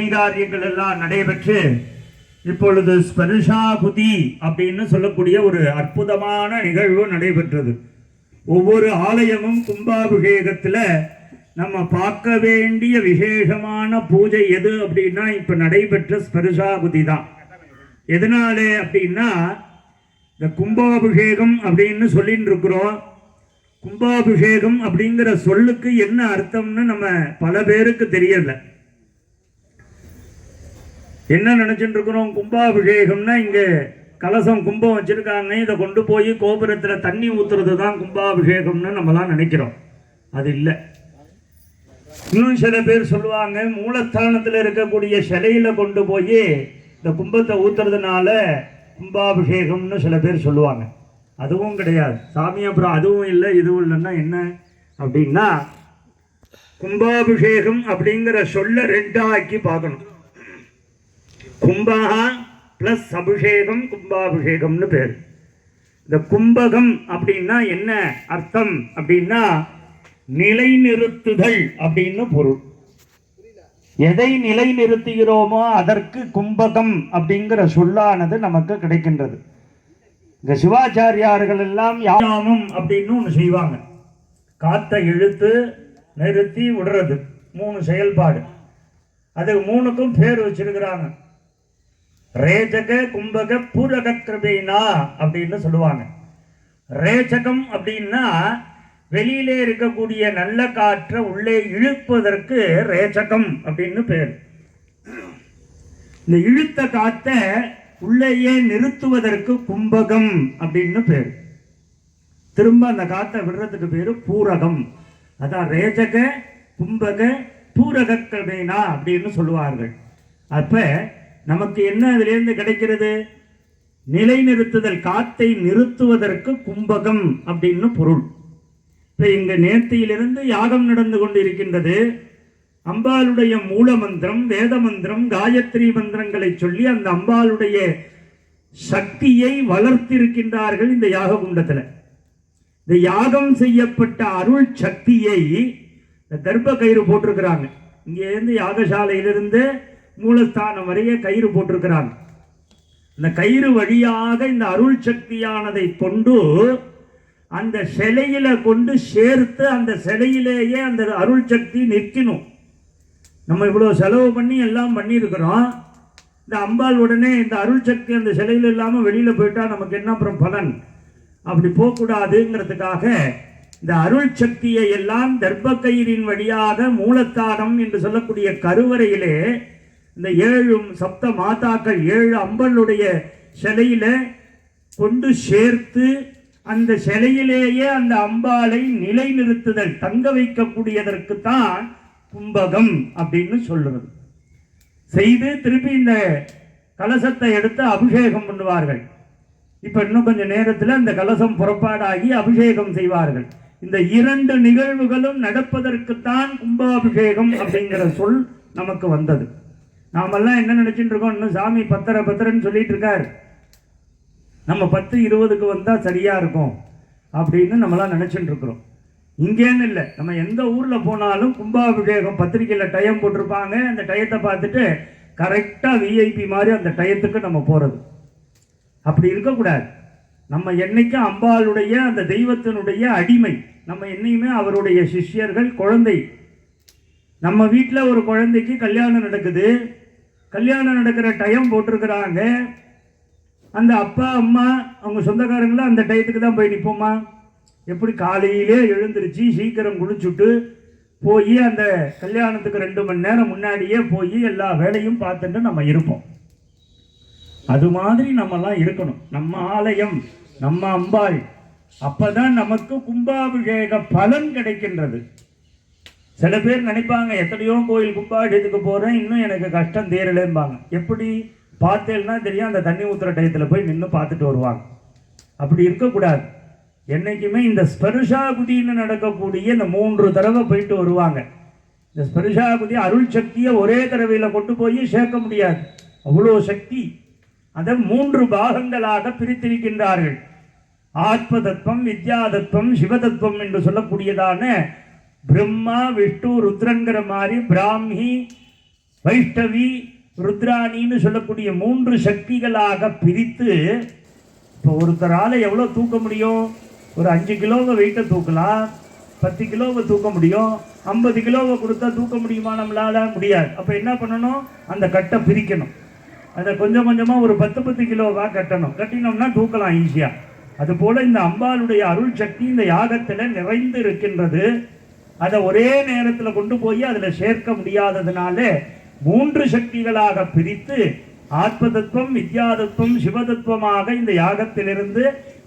கைகாரியங்கள் எல்லாம் நடைபெற்று இப்பொழுது ஸ்பர்ஷாபுதி அப்படின்னு சொல்லக்கூடிய ஒரு அற்புதமான நிகழ்வு நடைபெற்றது. ஒவ்வொரு ஆலயமும் கும்பாபிஷேகத்தில் நம்ம பார்க்க வேண்டிய விசேஷமான பூஜை எது அப்படின்னா இப்ப நடைபெற்ற ஸ்பர்ஷாபுதி தான். எதனாலே அப்படின்னா இந்த கும்பாபிஷேகம் அப்படின்னு சொல்லிட்டு இருக்கிறோம். கும்பாபிஷேகம் அப்படிங்கிற சொல்லுக்கு என்ன அர்த்தம்னு நம்ம பல பேருக்கு தெரியல. என்ன நினைச்சுட்டு இருக்கிறோம், கும்பாபிஷேகம்னா இங்க கலசம் கும்பம் வச்சிருக்காங்க, இதை கொண்டு போய் கோபுரத்துல தண்ணி ஊத்துறது தான் கும்பாபிஷேகம்னு நம்மலாம் நினைக்கிறோம். அது இல்லை. இன்னும் சில பேர் சொல்லுவாங்க, மூலஸ்தானத்தில் இருக்கக்கூடிய சிலையில கொண்டு போய் இந்த கும்பத்தை ஊத்துறதுனால கும்பாபிஷேகம்னு சில பேர் சொல்லுவாங்க. அதுவும் கிடையாது சாமி. அப்புறம் அதுவும் இல்லை இதுவும் இல்லைன்னா என்ன அப்படின்னா, கும்பாபிஷேகம் அப்படிங்கிற சொல்ல ரெண்டாக்கி பார்க்கணும். கும்பகா பிளஸ் அபிஷேகம் கும்பாபிஷேகம்னு பேர். இந்த கும்பகம் அப்படின்னா என்ன அர்த்தம் அப்படின்னா நிலைநிறுத்துதல் அப்படின்னு பொருள். எதை நிலைநிறுத்துகிறோமோ அதற்கு கும்பகம் அப்படிங்கிற சொல்லானது நமக்கு கிடைக்கின்றது. இந்த சிவாச்சாரியார்கள் எல்லாம் யாமம் அப்படின்னு ஒன்று செய்வாங்க. காத்தை இழுத்து நிறுத்தி விடுறது 3 செயல்பாடு. அது 3க்கும் பேர் வச்சிருக்கிறாங்க. ரேச்சக கும்பக பூரக கிருபைனா அப்படின்னு சொல்லுவாங்க. ரேச்சகம் அப்படின்னா வெளியிலே இருக்கக்கூடிய நல்ல காற்றை உள்ளே இழுப்பதற்கு ரேச்சகம் அப்படின்னு பேர். இந்த இழுத்த காற்றை உள்ளேயே நிறுத்துவதற்கு கும்பகம் அப்படின்னு பேர். திரும்ப அந்த காற்றை விடுறதுக்கு பேரு பூரகம். அதான் ரேச்சக கும்பக பூரக கிருபைனா அப்படின்னு சொல்லுவார்கள். அப்ப நமக்கு என்ன அதிலிருந்து கிடைக்கிறது? நிலைநிறுத்துதல், காத்தை நிறுத்துவதற்கு கும்பகம் அப்படின்னு பொருள். இப்ப இங்க நேர்த்தியிலிருந்து யாகம் நடந்து கொண்டு இருக்கின்றது. அம்பாளுடைய மூல மந்திரம், வேத மந்திரம், காயத்ரி மந்திரங்களை சொல்லி அந்த அம்பாளுடைய சக்தியை வளர்த்திருக்கின்றார்கள் இந்த யாக குண்டத்துல. இந்த யாகம் செய்யப்பட்ட அருள் சக்தியை தர்ப்ப கயிறு போட்டிருக்கிறாங்க. இங்க இருந்து யாகசாலையிலிருந்து மூலஸ்தானம் வரைய கயிறு போட்டிருக்கிறாங்க. அந்த கயிறு வழியாக இந்த அருள் சக்தியானதை கொண்டு அந்த சிலையில கொண்டு சேர்த்து அந்த சிலையிலேயே அந்த அருள் சக்தி நிற்கணும். நம்ம இவ்வளவு செலவு பண்ணி எல்லாம் பண்ணியிருக்கிறோம். இந்த அம்பாள் உடனே இந்த அருள் சக்தி அந்த சிலையில் இல்லாம வெளியில போயிட்டா நமக்கு என்ன அப்புறம் பலன்? அப்படி போகக்கூடாதுங்கிறதுக்காக இந்த அருள் சக்தியை எல்லாம் தர்ப்ப கயிறின் வழியாக மூலஸ்தானம் என்று சொல்லக்கூடிய கருவறையிலே இந்த 7 சப்த மாதாக்கள் 7 அம்பளுடைய சிலையில கொண்டு சேர்த்து அந்த சிலையிலேயே அந்த அம்பாளை நிலைநிறுத்துதல், தங்க வைக்கக்கூடியதற்கு தான் கும்பகம் அப்படின்னு சொல்றது. செய்து திருப்பி இந்த கலசத்தை எடுத்து அபிஷேகம் பண்ணுவார்கள். இப்ப இன்னும் கொஞ்ச நேரத்தில் அந்த கலசம் புறப்பாடாகி அபிஷேகம் செய்வார்கள். இந்த 2 நிகழ்வுகளும் நடப்பதற்குத்தான் கும்பாபிஷேகம் அப்படிங்கிற சொல் நமக்கு வந்தது. நாமெல்லாம் என்ன நினைச்சிட்டு இருக்கோம், இன்னும் சாமி பத்திரன்னு சொல்லிட்டு இருக்காரு, நம்ம 10-20க்கு வந்தா சரியா இருக்கும் அப்படின்னு நம்மளாம் நினைச்சுட்டு இருக்கிறோம். இங்கேன்னு இல்லை, நம்ம எந்த ஊர்ல போனாலும் கும்பாபிஷேகம் பத்திரிகையில டயம் போட்டிருப்பாங்க. அந்த டயத்தை பார்த்துட்டு கரெக்டா விஐபி மாதிரி அந்த டயத்துக்கு நம்ம போறது. அப்படி இருக்கக்கூடாது. நம்ம என்னைக்கும் அம்பாளுடைய அந்த தெய்வத்தினுடைய அடிமை. நம்ம என்னைக்குமே அவருடைய சிஷ்யர்கள், குழந்தை. நம்ம வீட்டில் ஒரு குழந்தைக்கு கல்யாணம் நடக்குது. கல்யாணம் நடக்கிற டைம் போட்டிருக்கிறாங்க. அந்த அப்பா அம்மா அவங்க சொந்தக்காரங்களும் அந்த டயத்துக்கு தான் போய் நிற்போமா? எப்படி காலையிலே எழுந்திருச்சு சீக்கிரம் குளிச்சுட்டு போய் அந்த கல்யாணத்துக்கு 2 மணி நேரம் முன்னாடியே போய் எல்லா வேலையும் பார்த்துட்டு நம்ம இருப்போம். அது மாதிரி நம்மலாம் இருக்கணும். நம்ம ஆலயம், நம்ம அம்பாள், அப்பதான் நமக்கு கும்பாபிஷேக பலன் கிடைக்கின்றது. சில பேர் நினைப்பாங்க, எத்தனையோ கோயில் கும்பாபிஷேகத்துக்கு போறேன், இன்னும் எனக்கு கஷ்டம் தீரலேம்பாங்க. எப்படி பார்த்தேன்னா தெரியும், அந்த தண்ணி ஊத்துற டயத்தில் போய் நின்று பார்த்துட்டு வருவாங்க. அப்படி இருக்கக்கூடாது. என்னைக்குமே இந்த ஸ்பர்ஷாகுதின்னு நடக்கக்கூடிய இந்த 3 தடவை போயிட்டு வருவாங்க. இந்த ஸ்பர்ஷாகுதி அருள் சக்தியை ஒரே தடவையில் கொண்டு போய் சேர்க்க முடியாது, அவ்வளோ சக்தி. அதை 3 பாகங்களாக பிரித்திருக்கின்றார்கள். ஆத்ம தத்துவம், வித்யா தத்துவம், சிவதத்துவம் என்று சொல்லக்கூடியதான பிரம்மா விஷ்ணு ருத்ரங்கிற மாதிரி பிராமி வைஷ்ணவி, ருத்ராணின்னு சொல்லக்கூடிய 3 சக்திகளாக பிரித்து, இப்போ ஒருத்தரால் எவ்வளோ தூக்க முடியும்? ஒரு 5 கிலோவை வெயிட்டை தூக்கலாம், 10 கிலோவை தூக்க முடியும். 50 கிலோவை கொடுத்தா தூக்க முடியுமா? நம்மளால முடியாது. அப்போ என்ன பண்ணணும்? அந்த கட்டை பிரிக்கணும். அதை கொஞ்சம் கொஞ்சமாக ஒரு 10 கிலோவாக கட்டணும். கட்டினோம்னா தூக்கலாம் ஈஸியாக. அதுபோல் இந்த அம்பாளுடைய அருள் சக்தி இந்த யாகத்தில் நிறைந்து இருக்கின்றது. அதை ஒரே நேரத்தில் கொண்டு போய் அதில் சேர்க்க முடியாததுனால 3 சக்திகளாக பிரித்து ஆத்ம தத்துவம், வித்யா தத்துவம், சிவதத்துவமாக இந்த யாகத்திலிருந்து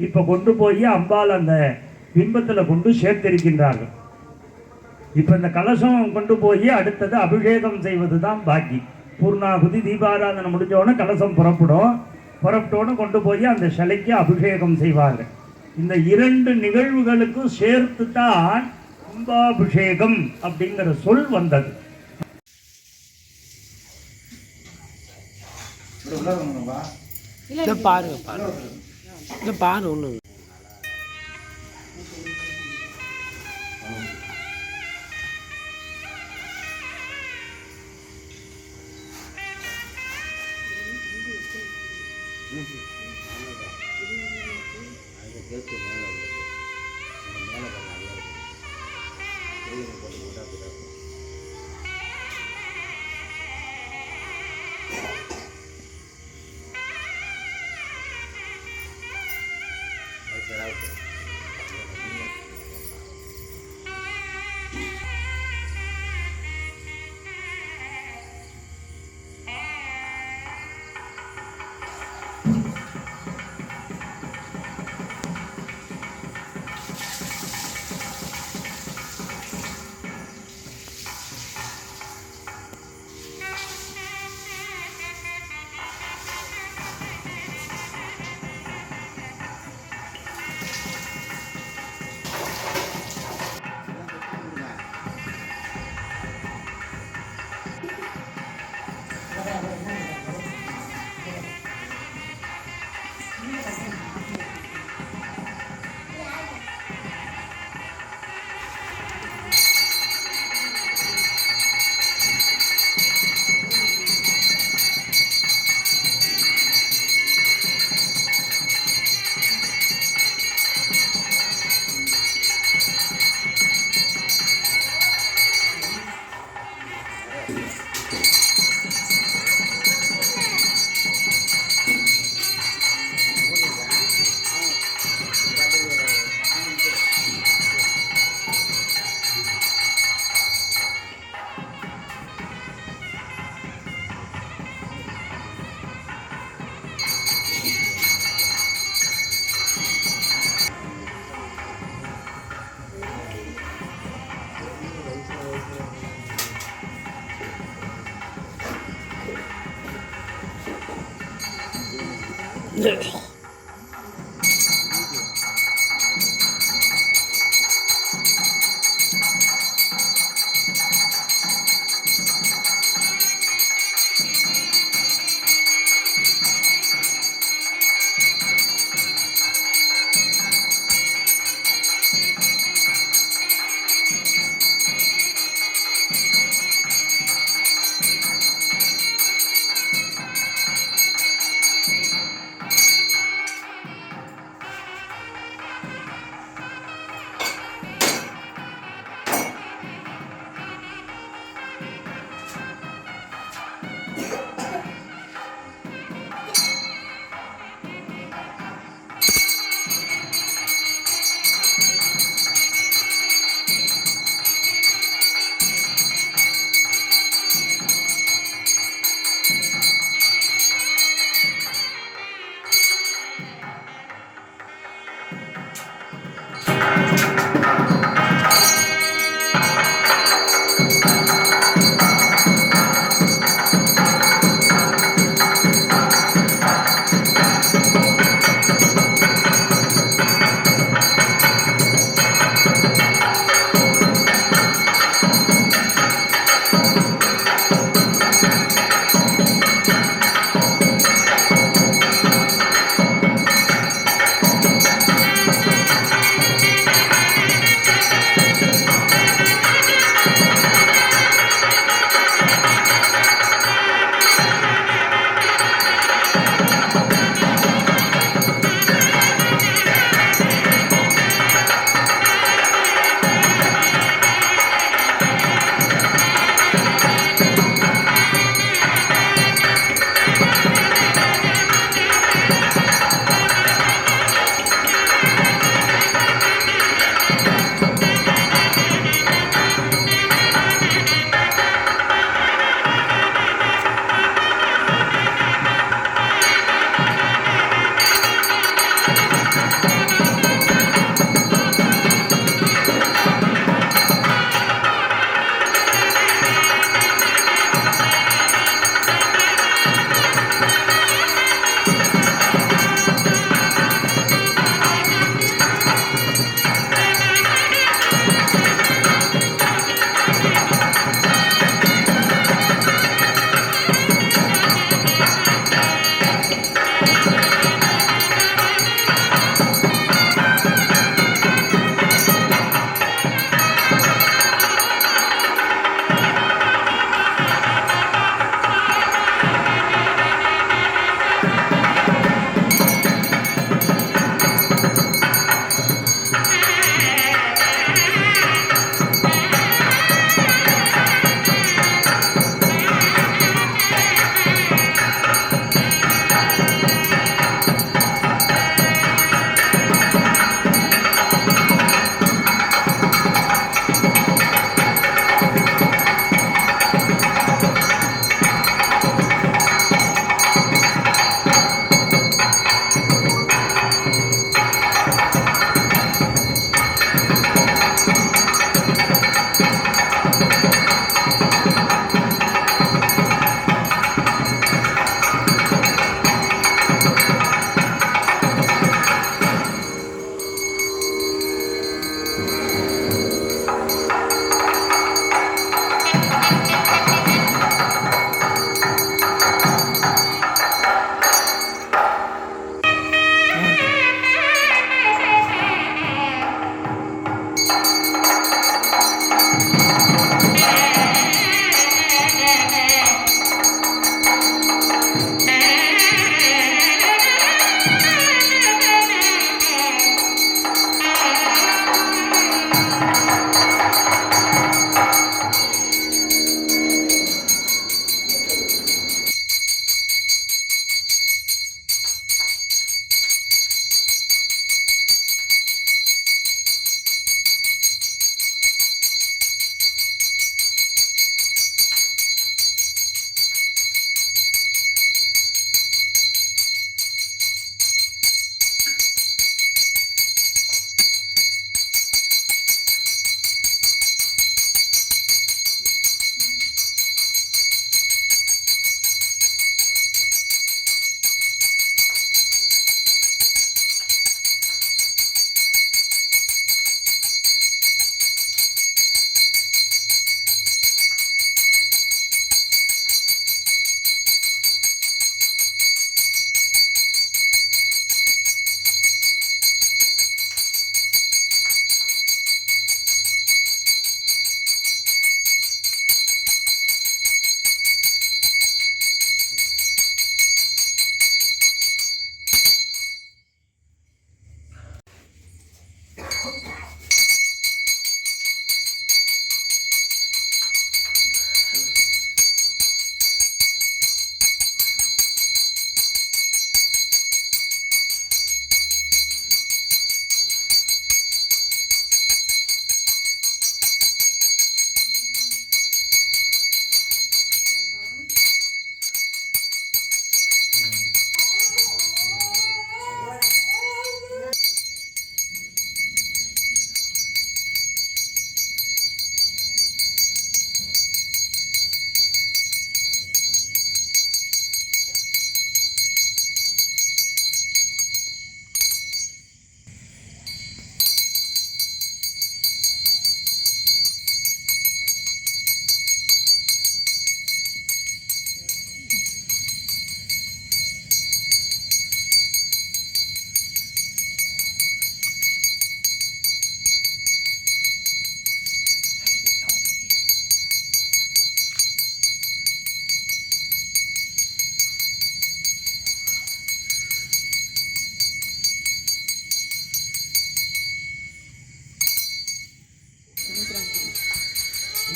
இப்போ கொண்டு போய் அம்பாள் அந்த பிம்பத்தில் கொண்டு சேர்த்திருக்கின்றார்கள். இப்போ இந்த கலசம் கொண்டு போய் அடுத்தது அபிஷேகம் செய்வது தான் பாக்கி. பூர்ணாகுதி தீபாராதனை முடிஞ்சோடனே கலசம் புறப்பட்டோன்னு கொண்டு போய் அந்த சிலைக்கு அபிஷேகம் செய்வார்கள். இந்த 2 நிகழ்வுகளுக்கும் சேர்த்து தான் கும்பாபிஷேகம் அப்படிங்கிற சொல் வந்தது. பாரு ஒண்ணு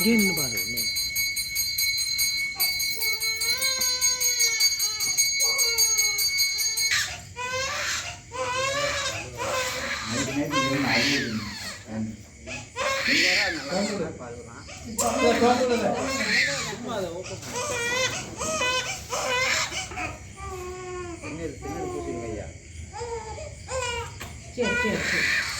இங்கே பாரு. சரி சரி சரி